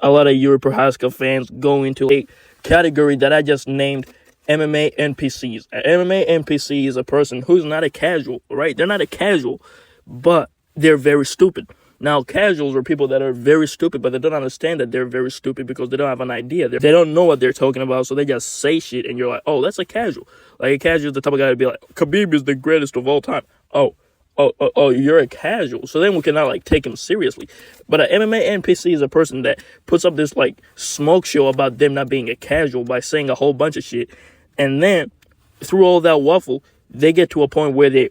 a lot of Yuri Prohaska fans go into a category that I just named MMA NPCs. An MMA NPC is a person who's not a casual, right? They're not a casual, but they're very stupid. Now, casuals are people that are very stupid, but they don't understand that they're very stupid because they don't have an idea. They don't know what they're talking about, so they just say shit, and you're like, oh, that's a casual. Like, a casual is the type of guy to be like, Khabib is the greatest of all time. Oh, you're a casual. So then we cannot, like, take him seriously. But an MMA NPC is a person that puts up this, like, smoke show about them not being a casual by saying a whole bunch of shit. And then, through all that waffle, they get to a point where they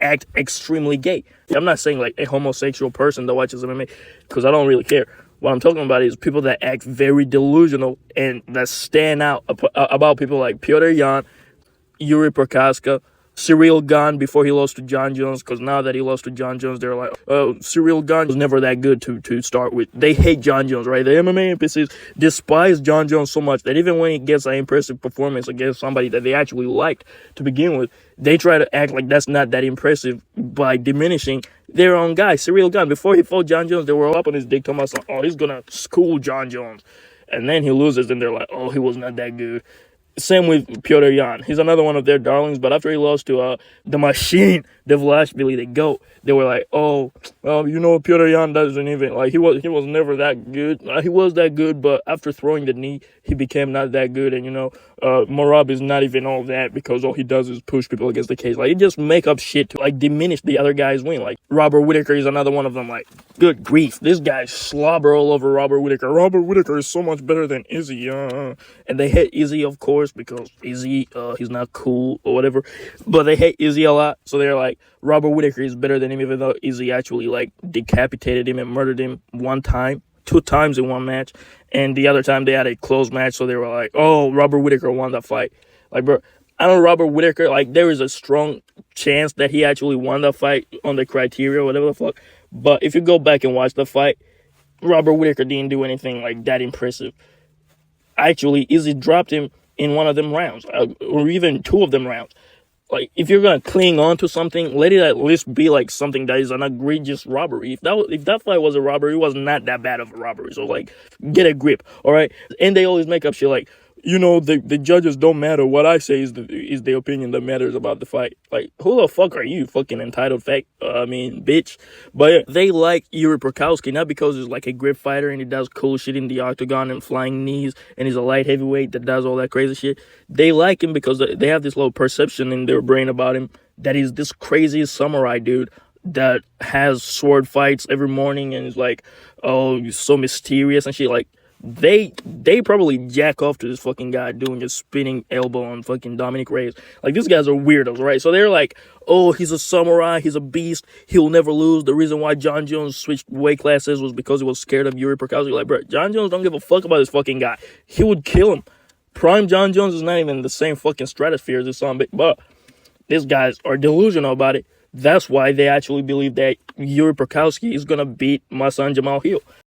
act extremely gay. I'm not saying like a homosexual person that watches MMA, because I don't really care. What I'm talking about is people that act very delusional and that stand out about people like Piotr Yan, Yuri Prohaska, Cyril Gane before he lost to John Jones, because now that he lost to John Jones, they're like, oh, Cyril Gane was never that good to start with. They hate John Jones, right? The MMA NPCs despise John Jones so much that even when he gets an impressive performance against somebody that they actually liked to begin with, they try to act like that's not that impressive by diminishing their own guy, Cyril Gane. Before he fought John Jones, they were up on his dick talking about, oh, he's gonna school John Jones. And then he loses, and they're like, oh, he was not that good. Same with Piotr Yan. He's another one of their darlings, but after he lost to the machine, Devlashvili, the GOAT, they were like, oh, Piotr Yan doesn't even, like, he was never that good. He was that good, but after throwing the knee, he became not that good, and, Morab is not even all that because all he does is push people against the cage. Like, he just make up shit to, like, diminish the other guy's win. Like, Robert Whittaker is another one of them. Like, good grief. This guy slobber all over Robert Whittaker. Robert Whittaker is so much better than Izzy. And they hate Izzy, of course, because Izzy, he's not cool or whatever. But they hate Izzy a lot. So they're like, Robert Whittaker is better than him, even though Izzy actually, like, decapitated him and murdered him 2 times in one match. And the other time they had a close match, so they were like, oh, Robert Whittaker won that fight. Like, bro, I know Robert Whittaker, like, there is a strong chance that he actually won the fight on the criteria, whatever the fuck. But if you go back and watch the fight, Robert Whittaker didn't do anything, like, that impressive. Actually, Izzy dropped him in one of them rounds, or even 2 of them rounds. Like, if you're gonna cling on to something, let it at least be like something that is an egregious robbery. If that fight was a robbery, it was not that bad of a robbery. So, like, get a grip, all right? And they always make up shit like, the judges don't matter. What I say is the opinion that matters about the fight. Like, who the fuck are you, fucking entitled bitch? But they like Yuri Prohaska not because he's like a grip fighter and he does cool shit in the octagon and flying knees and he's a light heavyweight that does all that crazy shit. They like him because they have this little perception in their brain about him that he's this crazy samurai dude that has sword fights every morning and is like, oh, you're so mysterious and shit. Like, they probably jack off to this fucking guy doing a spinning elbow on fucking Dominic Reyes. Like, these guys are weirdos, right? So they're like, oh, he's a samurai, he's a beast, he'll never lose. The reason why John Jones switched weight classes was because he was scared of Yuri Prohaska. Like, bro, John Jones don't give a fuck about this fucking guy. He would kill him. Prime John Jones is not even the same fucking stratosphere as this son, but these guys are delusional about it. That's why they actually believe that Yuri Prohaska is gonna beat my son Jamal Hill.